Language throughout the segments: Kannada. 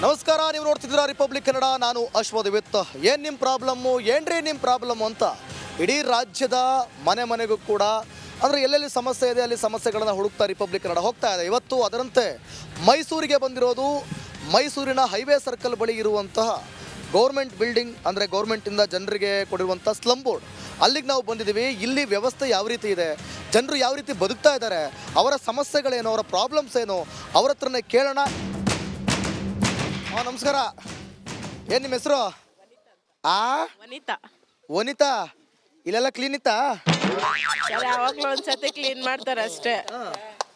ನಮಸ್ಕಾರ, ನೀವು ನೋಡ್ತಿದ್ದೀರಾ ರಿಪಬ್ಲಿಕ್ ಕನ್ನಡ. ನಾನು ಅಶ್ವಥ್. ವಿತ್ ಏನು ನಿಮ್ಮ ಪ್ರಾಬ್ಲಮ್ಮು, ಏನ್ರಿ ನಿಮ್ಮ ಪ್ರಾಬ್ಲಮ್ಮು ಅಂತ ಇಡೀ ರಾಜ್ಯದ ಮನೆ ಮನೆಗೂ ಕೂಡ ಅಂದರೆ ಎಲ್ಲೆಲ್ಲಿ ಸಮಸ್ಯೆ ಇದೆ ಅಲ್ಲಿ ಸಮಸ್ಯೆಗಳನ್ನು ಹುಡುಕ್ತಾ ರಿಪಬ್ಲಿಕ್ ಕನ್ನಡ ಹೋಗ್ತಾ ಇದೆ. ಇವತ್ತು ಅದರಂತೆ ಮೈಸೂರಿಗೆ ಬಂದಿರೋದು ಮೈಸೂರಿನ ಹೈವೇ ಸರ್ಕಲ್ ಬಳಿ ಇರುವಂತಹ ಗೌರ್ಮೆಂಟ್ ಬಿಲ್ಡಿಂಗ್, ಅಂದರೆ ಗೌರ್ಮೆಂಟಿಂದ ಜನರಿಗೆ ಕೊಡಿರುವಂಥ ಸ್ಲಮ್ ಬೋರ್ಡ್, ಅಲ್ಲಿಗೆ ನಾವು ಬಂದಿದ್ದೀವಿ. ಇಲ್ಲಿ ವ್ಯವಸ್ಥೆ ಯಾವ ರೀತಿ ಇದೆ, ಜನರು ಯಾವ ರೀತಿ ಬದುಕ್ತಾ ಇದ್ದಾರೆ, ಅವರ ಸಮಸ್ಯೆಗಳೇನು, ಅವರ ಪ್ರಾಬ್ಲಮ್ಸ್ ಏನು, ಅವ್ರ ಹತ್ರನೇ ಕೇಳೋಣ. ನಮಸ್ಕಾರ, ಏನು ನಿಮ್ಮ ಹೆಸರು? ವನಿತಾ. ವನಿತಾ, ಇಲ್ಲೆಲ್ಲ ಕ್ಲೀನ್ ಇತ್ತಾ? ಯಾವಾಗ್ಲೂ ಒಂದ್ಸತಿ ಕ್ಲೀನ್ ಮಾಡ್ತಾರೆ ಅಷ್ಟೇ.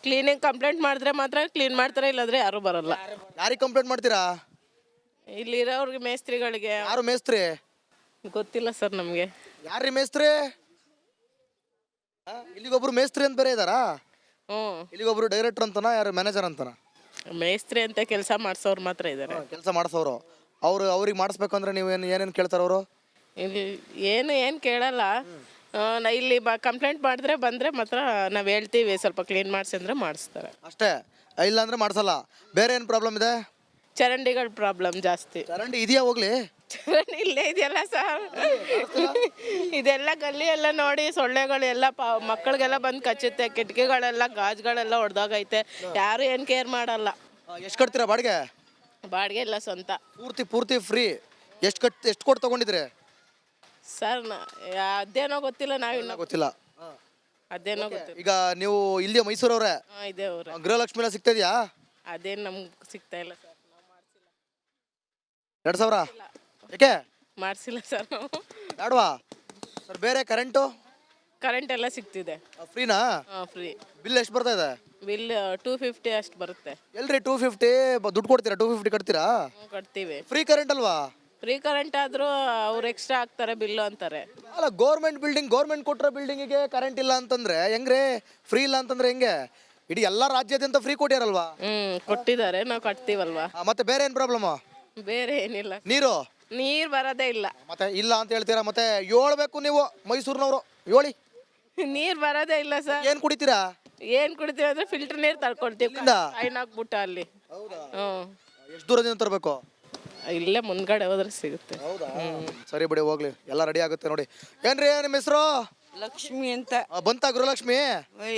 ಕ್ಲೀನಿಂಗ್ ಕಂಪ್ಲೇಂಟ್ ಮಾಡಿದ್ರೆ ಮಾತ್ರ ಕ್ಲೀನ್ ಮಾಡ್ತಾರೆ, ಇಲ್ಲಾಂದ್ರೆ ಯಾರು ಬರಲ್ಲ. ಯಾರಿಗೆ ಕಂಪ್ಲೇಂಟ್ ಮಾಡ್ತೀರಾ? ಇಲ್ಲಿರೋರ್ಗೆ, ಮೇಸ್ತ್ರಿಗಳಿಗೆ. ಯಾರು ಮೇಸ್ತ್ರಿ? ಗೊತ್ತಿಲ್ಲ ಸರ್ ನಮ್ಗೆ. ಯಾರ್ರಿ ಮೇಸ್ತ್ರಿ? ಇಲ್ಲಿಗೊಬ್ರು ಮೇಸ್ತ್ರಿ ಅಂತ ಬೇರೆ ಇದಾರಾ? ಇಲ್ಲಿಗೊಬ್ರು ಡೈರೆಕ್ಟರ್ ಅಂತನಾ, ಯಾರು ಮ್ಯಾನೇಜರ್ ಅಂತನಾ? ಮೇಸ್ತ್ರಿ ಅಂತ ಕೆಲಸ ಮಾಡ್ಸೋರು ಮಾತ್ರ ಇದಾರೆ. ಕೆಲಸ ಮಾಡಿಸೋರು. ಅವ್ರಿಗೆ ಮಾಡಿಸ್ಬೇಕಂದ್ರೆ ನೀವು ಏನೇನು ಕೇಳ್ತಾರ ಅವರು? ಇಲ್ಲಿ ಏನು ಕೇಳಲ್ಲ. ಇಲ್ಲಿ ಕಂಪ್ಲೇಂಟ್ ಮಾಡಿದ್ರೆ ಬಂದ್ರೆ ಮಾತ್ರ ನಾವು ಹೇಳ್ತೀವಿ ಸ್ವಲ್ಪ ಕ್ಲೀನ್ ಮಾಡಿಸಿ ಅಂದ್ರೆ ಮಾಡಿಸ್ತಾರೆ ಅಷ್ಟೇ, ಇಲ್ಲ ಅಂದ್ರೆ ಮಾಡಿಸಲ್ಲ. ಬೇರೆ ಏನು ಪ್ರಾಬ್ಲಮ್ ಇದೆ? ಚರಂಡಿಗಳ ಪ್ರಾಬ್ಲಮ್ ಜಾಸ್ತಿ. ಚರಂಡಿ ಇದೆಯಾ? ಹೋಗ್ಲಿ, ಚರಂಡಿ ಇಲ್ಲೇ ಇದೆಯಲ್ಲ ಸರ್. ಇದೆಲ್ಲ ಗಲ್ಲಿ ಎಲ್ಲ ನೋಡಿ ಸೊಳ್ಳೆಗಳು ಎಲ್ಲ ಮಕ್ಕಳಿಗೆಲ್ಲ ಬಂದು ಕಚ್ಚುತ್ತೆ. ಕಿಟಕಿಗಳೆಲ್ಲ ಗಾಜುಗಳೆಲ್ಲ ಹೊಡೆದಾಗೈತೆ. ಯಾರು ಏನು ಕೇರ್ ಮಾಡಲ್ಲ. ಎಷ್ಟು ಕಟ್ತೀರಾ ಬಾಡಿಗೆ? ಬಾಡಿಗೆ ಎಲ್ಲ ಸ್ವಂತ. ಪೂರ್ತಿ ಫ್ರೀ. ಎಷ್ಟು ಕೊಟ್ಟು ತಗೊಂಡಿದ್ರಿ ಸರ್? ಅದೇನೋ ಗೊತ್ತಿಲ್ಲ, ನಾವಿನ್ನ ಗೊತ್ತಿಲ್ಲ. ಅದೇನೋ ಗೊತ್ತಿಲ್ಲ. ಈಗ ನೀವು ಇಲ್ಲಿ ಮೈಸೂರವ್ರೆ? ಇದೆ ಅವ್ರೆ. ಗೃಹಲಕ್ಷ್ಮಿನ ಸಿಗ್ತಾ ಇದೆಯಾ? ಅದೇನು ನಮ್ಗೆ ಸಿಗ್ತಾ ಇಲ್ಲ ಸರ್. 2000? ಯಾಕೆ ಮಾಡಿಸಿಲ್ಲ ಸರ್ ನಾವು. ಬೇಡವಾ ಸರ್? ಬೇರೆ ಕರೆಂಟ್ ಎಲ್ಲ ಸಿಗ್ತಿದೆ. ಫ್ರೀನಾ? ಫ್ರೀ. ಬಿಲ್ ಎಷ್ಟು ಬರ್ತಾ ಇದೆ? ಬಿಲ್ 250 ಅಷ್ಟು ಬರುತ್ತೆ. ಎಲ್ರಿ 250 ದುಡ್ಡು ಕೊಡ್ತೀರಾ? 250 ಕಟ್ತೀರಾ? ಕಟ್ತೀವಿ. ಫ್ರೀ ಕರೆಂಟ್ ಅಲ್ವಾ? ಫ್ರೀ ಕರೆಂಟ್ ಆದ್ರೂ ಅವ್ರು ಎಕ್ಸ್ಟ್ರಾ ಹಾಕ್ತಾರೆ ಬಿಲ್ಲು ಅಂತಾರೆ. ಅಲ್ಲ, ಗೌರ್ಮೆಂಟ್ ಬಿಲ್ಡಿಂಗ್, ಗೌರ್ಮೆಂಟ್ ಕೊಟ್ಟಿರೋ ಬಿಲ್ಡಿಂಗಿಗೆ ಕರೆಂಟ್ ಇಲ್ಲ ಅಂತಂದ್ರೆ ಹೆಂಗ್ರಿ? ಫ್ರೀ ಇಲ್ಲ ಅಂತಂದ್ರೆ ಹೆಂಗೆ? ಇಡೀ ಎಲ್ಲ ರಾಜ್ಯಾದ್ಯಂತ ಫ್ರೀ ಕೊಟ್ಟಿರಲ್ವಾ? ಕೊಟ್ಟಿದ್ದಾರೆ, ನಾವು ಕಟ್ತೀವಲ್ವಾ. ಮತ್ತೆ ಬೇರೆ ಏನು ಪ್ರಾಬ್ಲಮ್? ಬೇರೆ ಏನಿಲ್ಲ. ನೀರು ಬರೋದೇ ಇಲ್ಲ. ಮತ್ತೆ ಇಲ್ಲ ಅಂತ ಹೇಳ್ತೀರಾ? ಮತ್ತೆ ಹೇಳ್ಬೇಕು ನೀವು ಮೈಸೂರಿನವರು, ಹೇಳಿ. ನೀರು ಬರೋದೇ ಇಲ್ಲ ಸರ್. ಏನು ಕುಡಿತೀರಾ? ಏನ್ ಕುಡಿತೀವಿ ಅಂದ್ರೆ ಫಿಲ್ಟರ್ ನೀರು ತರ್ಕೊಳ್ತೀವಿ. ಐನ್ ಹಾಕ್ಬಿಟ್ಟು ಅಲ್ಲಿ. ಎಷ್ಟು ದೂರದಿಂದ ತರಬೇಕು? ಇಲ್ಲೇ ಮುಂದ್ಗಡೆ ಹೋದ್ರೆ ಸಿಗುತ್ತೆ. ಸರಿ ಬಿಡಿ, ಹೋಗ್ಲಿ, ಎಲ್ಲ ರೆಡಿ ಆಗುತ್ತೆ ನೋಡಿ. ಏನ್ರಿ ನಿಮ್ಮ ಹೆಸರು? ಲಕ್ಷ್ಮಿ ಅಂತ. ಬಂತ ಗೃಹಲಕ್ಷ್ಮಿ?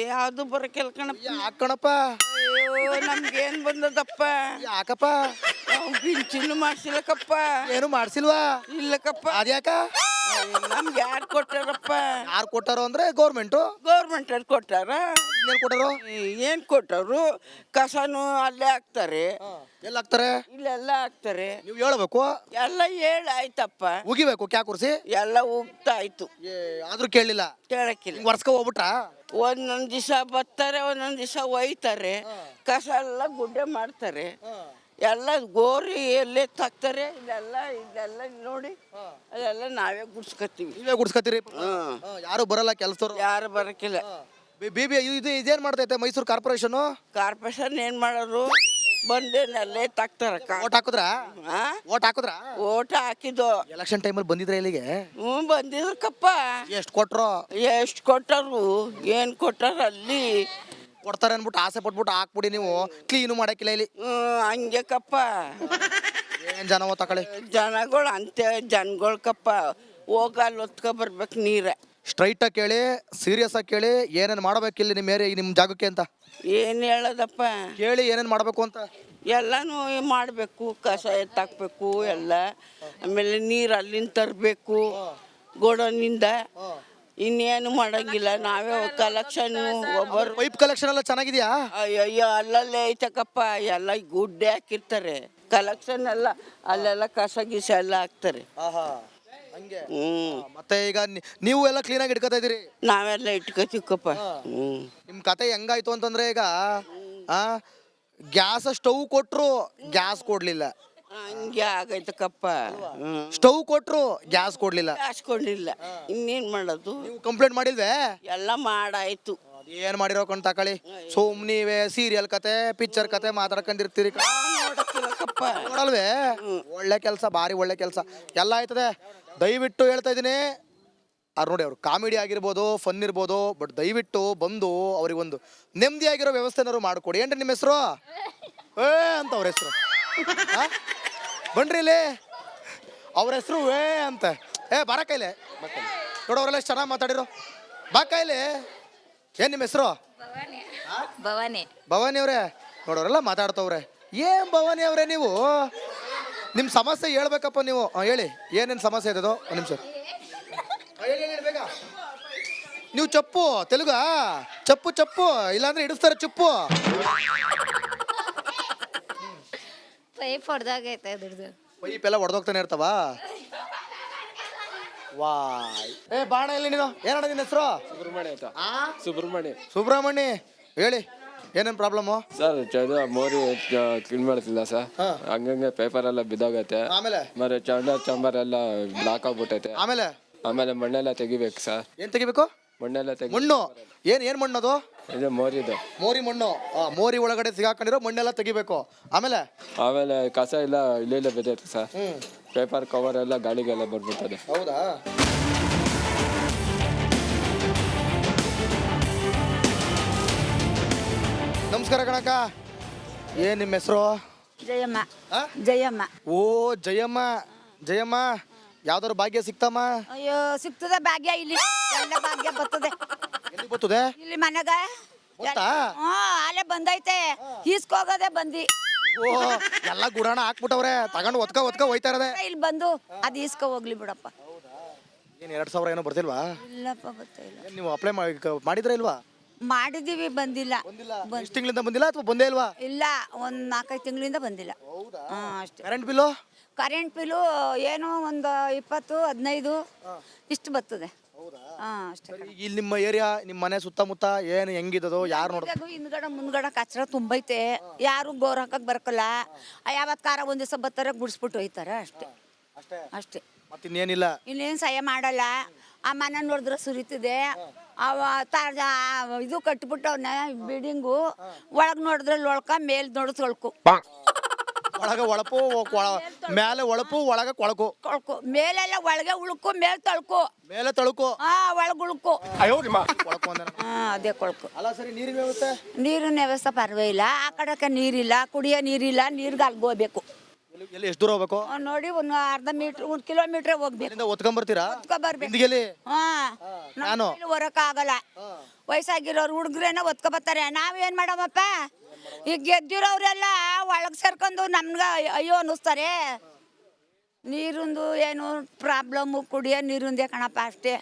ಯಾವ್ದು ಬರಕಿಲ್ಲ ಕಣಪ್ಪ. ಯಾಕಣಪ್ಪ? ನಮ್ಗೇನ್ ಬಂದದಪ್ಪ? ಯಾಕಪ್ಪ? ಪಿಂಚನ್ನು ಮಾಡ್ಸಿಲ್ಲಕಪ್ಪ. ಏನು ಮಾಡ್ಸಿಲ್ವಾ? ಇಲ್ಲಕಪ್ಪ. ಅದ್ಯಾಕ? ನಮ್ಗೆ ಯಾರು ಕೊಟ್ಟಾರಪ್ಪ? ಯಾರು ಕೊಟ್ಟಾರೋ ಅಂದ್ರೆ ಗೌರ್ಮೆಂಟ್ ಅವ್ರು ಕೊಟ್ಟಾರ. ಇನ್ನೇನು ಕೊಟ್ಟಾರೋ? ಏನ್ ಕೊಟ್ಟರು? ಕಸನು ಅಲ್ಲೇ ಹಾಕ್ತಾರೆ. ಎಲ್ಲ ಹಾಕ್ತಾರೆ? ಇಲ್ಲೆಲ್ಲ ಹಾಕ್ತಾರೆ. ನೀವು ಹೇಳ್ಬೇಕು. ಎಲ್ಲ ಆಯ್ತಪ್ಪ. ಉಗಿಬೇಕು ಕ್ಯಾ ಕುರ್ಸಿ? ಎಲ್ಲ ಉಗ್ತಾ ಆಯ್ತು. ಆದ್ರೂ ಕೇಳಲಿಲ್ಲ, ಕೇಳಕ್ಕಿಲ್ಲ. ವರ್ಷಕ ಹೋಗ್ಬಿಟ್ರಾ? ಒಂದೊಂದ್ ದಿವಸ ಬರ್ತಾರೆ, ಒಂದೊಂದ್ ದಿವಸ ಒಯ್ತಾರೆ. ಕಸ ಎಲ್ಲ ಗುಡ್ಡೆ ಮಾಡ್ತಾರೆ. ಎಲ್ಲ ಗೋರಿ ಎಲ್ಲೇ ತಾಕ್ತಾರೆ. ಇದೆಲ್ಲ ನೋಡಿ, ಅದೆಲ್ಲ ನಾವೇ ಗುಡ್ಸ್ಕೊತೀವಿ. ನೀವೇ ಗುಡ್ಸ್ಕೊತೀರಿ? ಯಾರು ಬರಲ್ಲ ಕೆಲಸದವ್ರು? ಯಾರು ಬರಕಿಲ್ಲ. ಇದೇನ್ ಮಾಡ್ತೈತೆ ಮೈಸೂರು ಕಾರ್ಪೊರೇಷನ್? ಕಾರ್ಪೊರೇಷನ್ ಏನ್ ಮಾಡೋರು? ಬಂದೇನಲ್ಲೇ ತಾಕ್ತಾರ. ಓಟ್ ಹಾಕುದ್ರಾ? ಓಟ್ ಹಾಕಿದ್ದು ಎಲೆಕ್ಷನ್ ಟೈಮಲ್ಲಿ ಬಂದಿದ್ರೆ ಇಲ್ಲಿಗೆ? ಬಂದಿದ್ರಕ್ಕಪ್ಪ. ಎಷ್ಟು ಕೊಟ್ರು? ಎಷ್ಟು ಕೊಟ್ಟರು? ಏನ್ ಕೊಟ್ಟಾರ? ಅಲ್ಲಿ ಕೊಡ್ತಾರೆ ಅನ್ಬಿಟ್ಟು ಆಸೆ ಪಟ್ಬಿಟ್ಟು ಹಾಕ್ಬಿಡಿ, ನೀವು ಕ್ಲೀನು ಮಾಡಕ್ಕಿಲ್ಲ ಇಲ್ಲಿ. ಹಂಗೆಕಪ್ಪ. ಏನ್ ಜನ ತಗೊಳ್ಳಿ. ಜನಗಳು ಅಂತೆ ಜನಗಳ್ಕಪ್ಪ. ಹೋಗಲ್ಲಿ ಹೊತ್ಕೊ ಬರ್ಬೇಕು ನೀರ. ಸ್ಟ್ರೈಟ್ ಆಗಿ ಕೇಳಿ, ಸೀರಿಯಸ್ ಆಗಿ ಕೇಳಿ, ಏನೇನು ಮಾಡ್ಬೇಕಿಲ್ಲ ನಿಮ್ಮ ನಿಮ್ಮ ಜಾಗಕ್ಕೆ ಅಂತ ಏನ್ ಹೇಳದಪ್ಪ? ಕೇಳಿ ಏನೇನು ಮಾಡ್ಬೇಕು ಅಂತ. ಎಲ್ಲಾನು ಮಾಡಬೇಕು. ಕಸ ಎತ್ತಾಕ್ಬೇಕು ಎಲ್ಲ. ಆಮೇಲೆ ನೀರು ಅಲ್ಲಿಂದ ತರಬೇಕು ಗೋಡನಿಂದ. ಇನ್ನೇನು ಮಾಡಂಗಿಲ್ಲ. ನಾವೇ ಕಲೆಕ್ಷನ್. ಒಬ್ಬರು ಪೈಪ್ ಕಲೆಕ್ಷನ್ ಎಲ್ಲ ಚೆನ್ನಾಗಿದ್ಯಾ? ಅಯ್ಯೋ, ಅಲ್ಲಲ್ಲೇ ಐತಕಪ್ಪ. ಎಲ್ಲ ಗುಡ್ಡೆ ಹಾಕಿರ್ತಾರೆ. ಕಲೆಕ್ಷನ್ ಎಲ್ಲ ಅಲ್ಲೆಲ್ಲ ಕಸ ಗೀಸ ಎಲ್ಲ ಹಾಕ್ತಾರೆ. ಮತ್ತೆ ಈಗ ನೀವು ಎಲ್ಲ ಕ್ಲೀನ್ ಆಗಿ ಇಟ್ಕೊತಾ ಇದೀರಿ? ನಾವೆಲ್ಲ ಇಟ್ಕೋತಿಕ್ಕಪ್ಪ. ನಿಮ್ ಕತೆ ಹೆಂಗಾಯ್ತು ಅಂತಂದ್ರೆ, ಈಗ ಗ್ಯಾಸ್ ಸ್ಟವ್ ಕೊಟ್ರು, ಗ್ಯಾಸ್ ಕೊಡ್ಲಿಲ್ಲ. ಹಂಗೆ ಆಗೈತಕಪ್ಪ. ಸ್ಟವ್ ಕೊಟ್ರು, ಗ್ಯಾಸ್ ಕೊಡ್ಲಿಲ್ಲ. ಇನ್ನೇನ್ ಮಾಡೋದು? ನೀವು ಕಂಪ್ಲೇಂಟ್ ಮಾಡಿಲ್ವೇ? ಎಲ್ಲ ಮಾಡಾಯ್ತು. ಏನ್ ಮಾಡಿರೋ ಕಣ್ ತಕೊಳ್ಳಿ. ನೀವೇ ಸೀರಿಯಲ್ ಕತೆ, ಪಿಕ್ಚರ್ ಕತೆ ಮಾತಾಡ್ಕೊಂಡಿರ್ತೀರಿ. ನೋಡಲ್ವೇ? ಒಳ್ಳೆ ಕೆಲಸ, ಭಾರಿ ಒಳ್ಳೆ ಕೆಲಸ ಎಲ್ಲ ಆಯ್ತದೆ. ದಯವಿಟ್ಟು ಹೇಳ್ತಾ ಇದೀನಿ, ಅವ್ರು ನೋಡಿ, ಅವ್ರು ಕಾಮಿಡಿ ಆಗಿರ್ಬೋದು, ಫನ್ ಇರ್ಬೋದು, ಬಟ್ ದಯವಿಟ್ಟು ಬಂದು ಅವ್ರಿಗೊಂದು ನೆಮ್ಮದಿಯಾಗಿರೋ ವ್ಯವಸ್ಥೆನಾರು ಮಾಡಿಕೊಡಿ. ಏನ್ರಿ ನಿಮ್ಮ ಹೆಸರು? ಅಂತ ಅವ್ರ ಹೆಸರು ಬನ್ರಿ ಇಲ್ಲಿ. ಅವ್ರ ಹೆಸರು ವೇ ಅಂತ. ಬಾರ ಕೈಲೆ ನೋಡೋರೆಲ್ಲ ಎಷ್ಟು ಚೆನ್ನಾಗಿ ಮಾತಾಡಿರೋ. ಬಾ ಕೈಲಿ. ಏನು ನಿಮ್ಮ ಹೆಸರು? ಭವಾನಿ. ಭವಾನಿ ಅವರೇ ನೋಡೋರೆಲ್ಲ ಮಾತಾಡ್ತವ್ರೆ. ಏನ್ ಭವಾನಿ ಅವರೇ ನೀವು? ನಿಮ್ಮ ಸಮಸ್ಯೆ ಹೇಳ್ಬೇಕಪ್ಪ ನೀವು. ಹೇಳಿ ಏನೇನು ಸಮಸ್ಯೆ ಇದೆ ಅದು. ಒಂದು ನಿಮಿಷ ಹೇಳಿ ಬೇಗ. ನೀವು ಚಪ್ಪು ತೆಲುಗ ಚಪ್ಪು ಚಪ್ಪು ಇಲ್ಲಾಂದ್ರೆ ಹಿಡಿಸ್ತಾರೆ ಚುಪ್ಪು. ಪೈಪ್ ಹೊಡೆದಾಗೈತೆ ಅದ್ರದ್ದು. ಪೈಪ್ ಎಲ್ಲ ಹೊಡೆದೋಗ್ತಾನೆ ಇರ್ತಾವ. ವಾಯ್ ಬಾಣ ಇಲ್ಲಿ ನೀನು. ಏನಣ್ಣ ನಿನ್ನ ಹೆಸರು? ಸುಬ್ರಹ್ಮಣ್ಯ ಅಂತ. ಸುಬ್ರಹ್ಮಣ್ಯ. ಸುಬ್ರಹ್ಮಣ್ಯ ಹೇಳಿ ಏನೇನು ಪ್ರಾಬ್ಲಮ್ಮು? ಸರ್ ಮೋರಿ ಕ್ಲೀನ್ ಮಾಡ್ತಿಲ್ಲ ಸರ್. ಹಂಗಂಗೆ ಪೇಪರ್ ಎಲ್ಲ ಬಿದ್ದೋಗೈತೆ. ಆಮೇಲೆ ಮತ್ತೆ ಚಂಬರ್ ಎಲ್ಲ ಬ್ಲಾಕ್ ಆಗ್ಬಿಟ್ಟೈತೆ. ಆಮೇಲೆ ಮಣ್ಣೆಲ್ಲ ತೆಗಿಬೇಕು ಸರ್. ಏನ್ ತೆಗಿಬೇಕು? ಮಣ್ಣೆಲ್ಲ ಮಣ್ಣು. ಏನ್ ಮಣ್ಣು ಅದು? ಇದು ಮೋರಿದು. ಮೋರಿ ಮಣ್ಣು. ಮೋರಿ ಒಳಗಡೆ ಸಿಗಾಕೊಂಡಿರೋ ಮಣ್ಣೆಲ್ಲ ತೆಗಿಬೇಕು. ಆಮೇಲೆ ಕಸ ಎಲ್ಲ ಇಲ್ಲೇ ಬಿದ್ದೈತೆ ಸರ್. ಪೇಪರ್ ಕವರ್ ಎಲ್ಲ ಗಾಳಿಗೆಲ್ಲ ಬರ್ಬಿಡ್ತದೆ. ಹೌದಾ? ನಮಸ್ಕಾರ ಕಣಕ್ಕ. ಏನ್ ನಿಮ್ಮ ಹೆಸರು? ಜಯಮ್ಮ. ಆ? ಜಯಮ್ಮ. ಓ ಜಯಮ್ಮ. ಜಯಮ್ಮ ಯಾವ್ದಾದ್ರು ಭಾಗ್ಯ ಸಿಕ್ತಮ್ಮ? ಅಯ್ಯೋ ಸಿಗ್ತದೆ ಭಾಗ್ಯ ಇಲ್ಲಿ. ಎಲ್ಲ ಭಾಗ್ಯ ಬರ್ತದೆ ಎಲ್ಲಿ ಬರ್ತದೆ? ಇಲ್ಲಿ ಮನೆಗ. ಗೊತ್ತಾ? ಅಲ್ಲೇ ಬಂದೈತೆ. ಈಸ್ಕೋಗದೆ ಬಂದಿ. ಓ ಎಲ್ಲ ಗುಡಾಣ ಹಾಕ್ಬಿಟ್ಟವ್ರೆ. ತಗೊಂಡು ಒತ್ಕ ಹೋಯ್ತಾ ಇರೋದೆ. ಇಲ್ಲಿ ಬಂದು ಅದು ಈಸ್ಕೊ ಹೋಗ್ಲಿ ಬಿಡಪ್ಪ. ಏನ್ 2000 ಏನೋ ಬರ್ತಿಲ್ವಾ? ಇಲ್ಲಪ್ಪ ಗೊತ್ತಿಲ್ಲ. ಏನ್ ನೀವು ಅಪ್ಲೈ ಮಾಡಿದ್ರೆ ಇಲ್ವಾ? ಮಾಡಿದೀವಿ ಬಂದಿಲ್ಲ. ಎಷ್ಟು ತಿಂಗಳಿಂದ ಬಂದಿಲ್ಲ ಅಥವಾ ಬಂದೇ ಇಲ್ವಾ? ಇಲ್ಲ ಒಂದ್ 4-5 ತಿಂಗಳಿಂದ ಬಂದಿಲ್ಲ. ಅಷ್ಟೇ. Current bill? ಕರೆಂಟ್ ಬಿಲ್ಲು ಏನೋ ಒಂದು 20-15 ಇಷ್ಟು ಬರ್ತದೆ. ಅಷ್ಟೇ. ಇಲ್ಲಿ ನಿಮ್ಮ ಏರಿಯಾ ನಿಮ್ಮ ಮನೆ ಸುತ್ತಮುತ್ತ ಏನು ಹೆಂಗಿದದು? ಯಾರು ನೋಡ? ಹಿಂದ್ಗಡೆ ಮುಂದ್ಗಡೆ ಕಚ್ರ ತುಂಬೈತೆ. ಯಾರು ಗೋರ್ ಹಾಕಕ್ ಬರಕಲ್ಲ. ಯಾವತ್ ಕಾರ ಒಂದ್ ದಿವಸ ಬರ್ತಾರೆ ಗುಡಿಸ್ಬಿಟ್ಟು ಹೋಯ್ತಾರ. ಅಷ್ಟೇ ಅಷ್ಟೇ. ಮತ್ತಿನ್ನೇನಿಲ್ಲ. ಇನ್ನೇನು ಸಹಾಯ ಮಾಡಲ್ಲ. ಆ ಮನೆ ನೋಡಿದ್ರೆ ಸುರಿತಿದೆ. ಅವ ಇದು ಕಟ್ಬಿಟ್ಟವನ್ನ ಬಿಲ್ಡಿಂಗು. ಒಳಗ್ ನೋಡಿದ್ರೆ ಲೊಳ್ಕ, ಮೇಲ್ ನೋಡಿದ್ರೆ ತೊಳ್ಕು. ಒಳಗ ಒಳಪು ಮೇಲೆ ಒಳಪು ಒಳಗ ಕೊಳಕು. ಕೊಳ್ಕು ಮೇಲೆಲ್ಲ ಒಳಗೆ ಉಳ್ಕು, ಮೇಲ್ ತೊಳ್ಕು. ಮೇಲೆ ತಳುಕು. ಒಳಗ್ ಉಳ್ಕು. ಕೊಳಕು ಅಂದ್ರೆ ಅದೇ ಕೊಳ್ಕು. ಅಲ್ಲ ಸರಿ ನೀರಿನ ವ್ಯವಸ್ಥೆ? ನೀರಿನ ವ್ಯವಸ್ಥೆ ಪರವಾಗಿಲ್ಲ. ಆ ಕಡೆಗೆ ನೀರಿಲ್ಲ, ಕುಡಿಯೋ ನೀರಿಲ್ಲ. ನೀರ್ಗೆ ಅಲ್ಗೋಬೇಕು. ಎಲ್ಲಿ ಎಷ್ಟು ದೂರ ಹೋಗ್ಬೇಕು? ನೋಡಿ ಒಂದು ಅರ್ಧ ಮೀಟ್ರ್ 1 ಕಿಲೋಮೀಟ್ರ್ ಹೋಗ್ಬೇಕು. ಇಲ್ಲಿಂದ ಒತ್ಕೊಂಡ್ಬರ್ತೀರಾ? ಬರ್ಬೇಕು. ಹಿಂದಿಗೆಲ್ಲಿ? ನಾನು ಹೊರಕ್ ಆಗಲ್ಲ. ವಯಸ್ಸಾಗಿರೋರು ಹುಡುಗ್ರೇನ ಒತ್ಕೊ ಬರ್ತಾರೆ. ನಾವೇನ್ ಮಾಡಮಪ್ಪ? ಈಗ ಗೆದ್ದಿರೋರೆಲ್ಲ ಒಳಗ್ ಸೇರ್ಕೊಂಡು ನಮ್ಗ ಅಯ್ಯೋ ಅನ್ನಿಸ್ತಾರೆ. ನೀರಿಂದು ಏನು ಪ್ರಾಬ್ಲಮ್ಮು ಕುಡಿಯೋ ನೀರಿಂದೇ ಕಣಪ್ಪ. ಅಷ್ಟೇ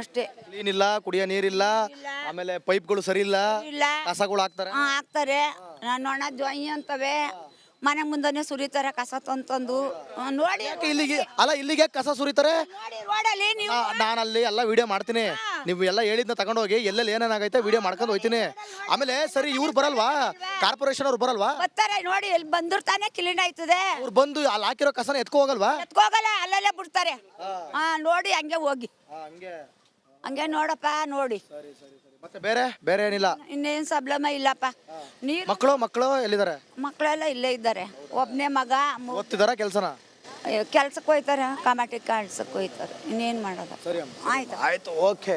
ಅಷ್ಟೇ. ಕ್ಲೀನ್ ಇಲ್ಲ, ಕುಡಿಯೋ ನೀರಿಲ್ಲ, ಆಮೇಲೆ ಪೈಪ್ಗಳು ಸರಿ ಇಲ್ಲ, ಕಸಗಳು ಹಾಕ್ತಾರೆ. ಹಾಕ್ತಾರೆ. ನೊಣ ಜ್ವಾಯಿ ಅಂತವೆ. ಮನೆ ಮುಂದನೆ ಸುರಿತಾರೆ ಕಸ ತಂದು. ನೋಡಿ ಇಲ್ಲಿಗೆ ಕಸ ಸುರಿತಾರೆ. ರೋಡಲ್ಲಿ ನೀವು ನಾನು ಅಲ್ಲಿ ಎಲ್ಲ ವಿಡಿಯೋ ಮಾಡ್ತೀನಿ. ನೀವು ಎಲ್ಲ ಹೇಳಿದ್ನ ತಗೊಂಡೋಗಿ ಎಲ್ಲೆಲ್ಲಿ ಏನೇನಾಗೈತೆ ವಿಡಿಯೋ ಮಾಡ್ಕೊಂಡು ಹೋಗ್ತೀನಿ. ಆಮೇಲೆ ಸರಿ ಇವ್ರು ಬರಲ್ವಾ? ಕಾರ್ಪೊರೇಷನ್ ಅವ್ರು ಬರಲ್ವಾ? ಬರ್ತಾರೆ. ನೋಡಿ ಇಲ್ಲಿ ಬಂದಿರ್ತಾನೆ ಕ್ಲೀನ್ ಆಯ್ತದೆ. ಅವ್ರು ಬಂದು ಅಲ್ಲಿ ಹಾಕಿರೋ ಕಸನ ಎತ್ಕೊ ಹೋಗಲ್ವಾ? ಎತ್ಕೋಗಲ್ಲ, ಅಲ್ಲಲ್ಲೇ ಬಿಡ್ತಾರೆ. ನೋಡಿ ಹಂಗೆ ಹೋಗಿ ಹಂಗೆ ನೋಡಪ್ಪ. ನೋಡಿ ಮತ್ತೆ ಬೇರೆ ಏನಿಲ್ಲ. ಇನ್ನೇನ್ ಸಬ್ಲಮ ಇಲ್ಲಪ್ಪ. ನೀರು ಮಕ್ಕಳು ಎಲ್ಲಿದ್ದಾರೆ? ಮಕ್ಕಳೆಲ್ಲ ಇಲ್ಲೇ ಇದ್ದಾರೆ. ಒಬ್ನೇ ಮಗ. ಓದ್ತಿದಾರ ಕೆಲ್ಸನ? ಕೆಲ್ಸಕ್ಕೆ ಹೋಯ್ತಾರೆ. ಕಮಾಟಿ ಕೆಲ್ಸಕ್ಕೆ ಹೋಯ್ತಾರೆ. ಇನ್ನೇನ್ ಮಾಡೋದ? ಆಯ್ತು ಆಯ್ತು ಓಕೆ.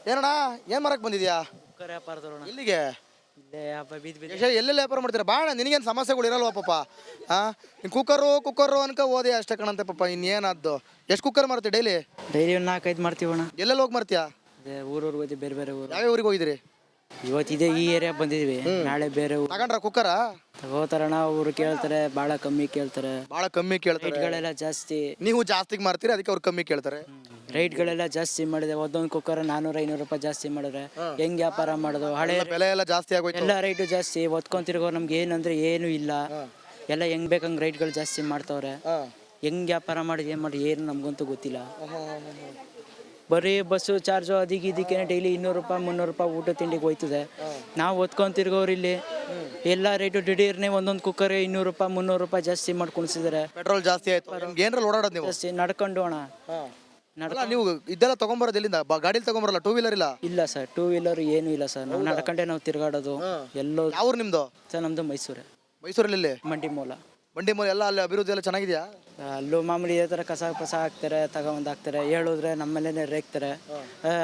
ಏನಣ್ಣ ಏನ್ ಮಾಡಕ್ ಬಂದಿದ್ಯಾ? ಇಲ್ಲಿಗೆ ಎಲ್ಲೆಲ್ಲ ವ್ಯಾಪಾರ ಮಾಡ್ತೀರಾ? ಬಾಣ ನಿನಗೇನು ಸಮಸ್ಯೆಗಳು ಇರಲ್ವಾ ಪಾಪ? ಕುಕ್ಕರು ಅನ್ಕ ಓದಿ ಅಷ್ಟೇ ಕಣಂತೆ ಪಾಪ. ಇನ್ನೇನದ್ದು? ಎಷ್ಟು ಕುಕ್ಕರ್ ಮಾಡ್ತೀವಿ ಡೈಲಿ? ಒಂದು 4-5 ಮಾಡ್ತೀವಣ್ಣ. ಎಲ್ಲೆಲ್ಲಿ ಹೋಗಿ ಮಾಡ್ತೀಯಾ? ಊರೂರಿಗೆ ಹೋಗಿ ಬೇರೆ ಬೇರೆ ಊರು. ಯಾವ ಊರಿಗೆ ಹೋಗಿದ್ರಿ? ಇವತ್ತಿದೆ ಈ ಏರಿಯಾ ಬಂದಿದ್ವಿ. ನಾಳೆ ಬೇರೆ ಊರು ತಗೊಂಡ್ರ ಕುಕ್ಕರ? ತಗೋತಾರಣ್ಣ. ಅವ್ರು ಕೇಳ್ತಾರೆ, ಭಾಳ ಕಮ್ಮಿ ಕೇಳ್ತಾರೆ. ಭಾಳ ಕಮ್ಮಿ ಕೇಳ್ತಾರೆ. ರೇಟ್ಗಳೆಲ್ಲ ಜಾಸ್ತಿ. ನೀವು ಜಾಸ್ತಿಗೆ ಮಾರ್ತೀರಿ, ಅದಕ್ಕೆ ಅವ್ರು ಕಮ್ಮಿ ಕೇಳ್ತಾರೆ. ರೇಟ್ಗಳೆಲ್ಲ ಜಾಸ್ತಿ ಮಾಡಿದೆ. ಒಂದೊಂದು ಕುಕ್ಕರ್ 400-500 ರೂಪಾಯಿ ಜಾಸ್ತಿ ಮಾಡಿದ್ರೆ ಹೆಂಗ್ ವ್ಯಾಪಾರ ಮಾಡೋದು? ಹಳೆ ಬೆಲೆ ಎಲ್ಲ ಜಾಸ್ತಿ ಆಗೋಯ್ತು. ಎಲ್ಲ ರೇಟು ಜಾಸ್ತಿ. ಒತ್ಕೊಂತಿರ್ಗೋ ನಮ್ಗೆ ಏನಂದ್ರೆ ಏನು ಇಲ್ಲ. ಎಲ್ಲ ಹೆಂಗ್ ಬೇಕಂಗೆ ರೇಟ್ಗಳು ಜಾಸ್ತಿ ಮಾಡ್ತವ್ರೆ. ಹೆಂಗ್ ವ್ಯಾಪಾರ ಮಾಡಿದ್ ಏನು ನಮ್ಗಂತೂ ಗೊತ್ತಿಲ್ಲ. ಬರೀ ಬಸ್ಸು ಚಾರ್ಜು ಇದಕ್ಕೆ ಡೈಲಿ 200 ರೂಪಾಯಿ 300 ರೂಪಾಯಿ ಊಟ ತಿಂಡಿಗೆ ಹೋಯ್ತದೆ. ನಾವು ಒತ್ಕೊಂತಿರ್ಗೋರು ಇಲ್ಲಿ ಎಲ್ಲ ರೇಟು ದಿಢೀರ್ನೇ ಒಂದೊಂದು ಕುಕ್ಕರ್ 200 ರೂಪಾಯಿ 300 ರೂಪಾಯಿ ಜಾಸ್ತಿ ಮಾಡಿ ಕುಣಿಸಿದಾರೆ. ಪೆಟ್ರೋಲ್ ಜಾಸ್ತಿ ಆಯ್ತು. ಏನ್ರಲ್ಲಿ ಓಡಾಡೋದು ನೀವು? ಜಾಸ್ತಿ ನಡ್ಕೊಂಡು ಅಣ್ಣ. ನೀವು ಇದೆಲ್ಲ ತಗೊಂಬರೋದು ಎಲ್ಲಿಂದ? ಗಾಡಿಲಿ ತಗೊಂಬರಲ್ಲ? 2 ವೀಲರ್ ಇಲ್ಲ? ಇಲ್ಲ ಸರ್, 2 ವೀಲರ್ ಏನು ಇಲ್ಲ ಸರ್. ನಾವು ನಡ್ಕೊಂಡೆ ನಾವು ತಿರ್ಗಾಡೋದು. ಎಲ್ಲೋ. ಯಾವ ಊರು ನಿಮ್ದು? ಸರ್ ನಮ್ದು ಮೈಸೂರೇ. ಮೈಸೂರಲ್ಲಿ? ಮಂಡಿ ಮೂಲ. ಎಲ್ಲ ಅಲ್ಲಿ ಅಭಿವೃದ್ಧಿ ಎಲ್ಲ ಚೆನ್ನಾಗಿದೆಯಾ? ಅಲ್ಲೂ ಮಾಮೂಲಿ ಇದೇ ಥರ ಕಸ ಹಾಕ್ತಾರೆ, ತಗೊಂಡು ಹಾಕ್ತಾರೆ. ಹೇಳಿದ್ರೆ ನಮ್ಮ ಮನೇನೆ ರೇಗ್ತಾರೆ.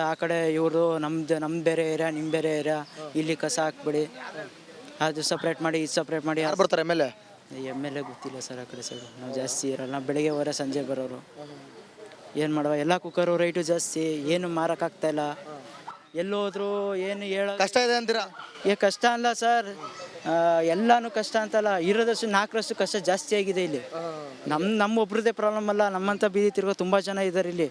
ಆ ಕಡೆ ಇವರು ನಮ್ದು ಬೇರೆ ಏರಿಯಾ, ನಿಮ್ಮ ಬೇರೆ ಏರಿಯಾ, ಇಲ್ಲಿ ಕಸ ಹಾಕ್ಬಿಡಿ, ಅದು ಸಪ್ರೇಟ್ ಮಾಡಿ ಇದು ಸಪ್ರೇಟ್ ಮಾಡಿ. ಯಾರು ಬರ್ತಾರೆ? ಮೇಲೆ ಎಮ್ ಎಲ್ ಎ ಗೊತ್ತಿಲ್ಲ ಸರ್ ಆ ಕಡೆ ಸೈಡು ನಾವು ಜಾಸ್ತಿ ಇರಲ್ಲ ನಾವು ಬೆಳಗ್ಗೆ ಹೋದ್ರೆ ಸಂಜೆ ಬರೋರು ಏನು ಮಾಡುವ ಎಲ್ಲ ಕುಕ್ಕರು ರೈಟು ಜಾಸ್ತಿ ಏನು ಮಾರೋಕ್ಕಾಗ್ತಾಯಿಲ್ಲ ಎಲ್ಲೋದ್ರು ಏನು ಹೇಳೋ ಕಷ್ಟ ಇದೆ ಅಂತೀರಾ? ಕಷ್ಟ ಅಲ್ಲ ಸರ್, ಎಲ್ಲನೂ ಕಷ್ಟ ಅಂತಲ್ಲ, ಇರೋದಷ್ಟು 4ರಷ್ಟು ಕಷ್ಟ ಜಾಸ್ತಿ ಆಗಿದೆ ಇಲ್ಲಿ. ನಮ್ಮ ಒಬ್ರದ್ದೇ ಪ್ರಾಬ್ಲಮ್ ಅಲ್ಲ, ನಮ್ಮಂಥ ಬೀದಿ ತಿರ್ಗೋ ತುಂಬ ಜನ ಇದ್ದಾರೆ ಇಲ್ಲಿ.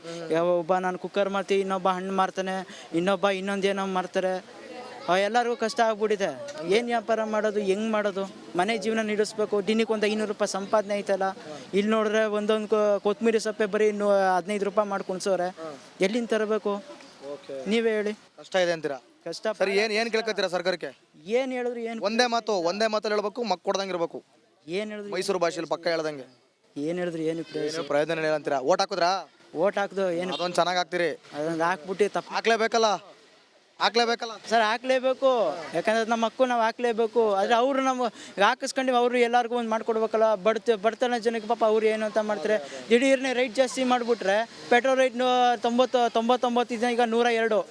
ಒಬ್ಬ ನಾನು ಕುಕ್ಕರ್ ಮಾಡ್ತೀವಿ, ಇನ್ನೊಬ್ಬ ಹಣ್ಣು ಮಾರ್ತಾನೆ, ಇನ್ನೊಬ್ಬ ಇನ್ನೊಂದೇನೋ ಮಾರ್ತಾರೆ. ಎಲ್ಲರಿಗೂ ಕಷ್ಟ ಆಗ್ಬಿಟ್ಟಿದೆ. ಏನು ವ್ಯಾಪಾರ ಮಾಡೋದು, ಹೆಂಗೆ ಮಾಡೋದು? ಮನೆ ಜೀವನ ನಡೆಸ್ಬೇಕು, ದಿನಕ್ಕೆ ಒಂದು 500 ರೂಪಾಯಿ ಸಂಪಾದನೆ ಐತಲ್ಲ. ಇಲ್ಲಿ ನೋಡಿದ್ರೆ ಒಂದೊಂದು ಕೊತ್ತಂಬರಿ ಸೊಪ್ಪೆ ಬರೀ 15 ರೂಪಾಯಿ ಮಾಡಿ ಕುಣ್ಸೋರೆ. ಎಲ್ಲಿಂದ ತರಬೇಕು ನೀವೇ ಹೇಳಿ? ಕಷ್ಟ ಇದೆ ಅಂತೀರಾ? ಕಷ್ಟ ಸರಿ, ಏನು ಕೇಳ್ಕೊತೀರಾ ಸರ್ಕಾರಕ್ಕೆ? ಏನು ಹೇಳಿದ್ರು ಏನು ಒಂದೇ ಮಾತಲ್ಲಿ ಹೇಳ್ಬೇಕು, ಮಕ್ ಕೊಡ್ದಂಗೆ ಇರ್ಬೇಕು. ಏನು ಹೇಳಿದ್ರು ಮೈಸೂರು ಭಾಷೆಯಲ್ಲಿ ಪಕ್ಕ ಹೇಳ್ದಂಗೆ. ಏನು ಹೇಳಿದ್ರು ಏನು ಏನು ಪ್ರಯೋಜನ ಇಲ್ಲ ಅಂತೀರಾ? ಓಟ್ ಹಾಕಿದ್ರಾ? ಓಟ್ ಹಾಕ್ದು ಏನು ಅದೊಂದು ಚೆನ್ನಾಗಿ ಹಾಕ್ತೀರಿ. ಅದೊಂದು ಹಾಕ್ಬಿಟ್ಟು ತಪ್ಪು ಹಾಕ್ಲೇಬೇಕಲ್ಲ ಸರ್, ಹಾಕ್ಲೇಬೇಕು. ಯಾಕಂದ್ರೆ ನಮ್ಮ ಹಕ್ಕು ನಾವು ಹಾಕ್ಲೇಬೇಕು. ಆದರೆ ಅವರು ನಮ್ಮ ಹಾಕಿಸ್ಕೊಂಡು ಅವರು ಎಲ್ಲರಿಗೂ ಒಂದು ಮಾಡ್ಕೊಡ್ಬೇಕಲ್ಲ. ಬಡತನ ಜನಕ್ಕೆ ಪಾಪ ಅವ್ರು ಏನು ಅಂತ ಮಾಡ್ತಾರೆ. ದಿಢೀರ್ನೇ ರೈಟ್ ಜಾಸ್ತಿ ಮಾಡಿಬಿಟ್ರೆ ಪೆಟ್ರೋಲ್ ರೇಟ್ 99 ಇದೆ, ಈಗ 102.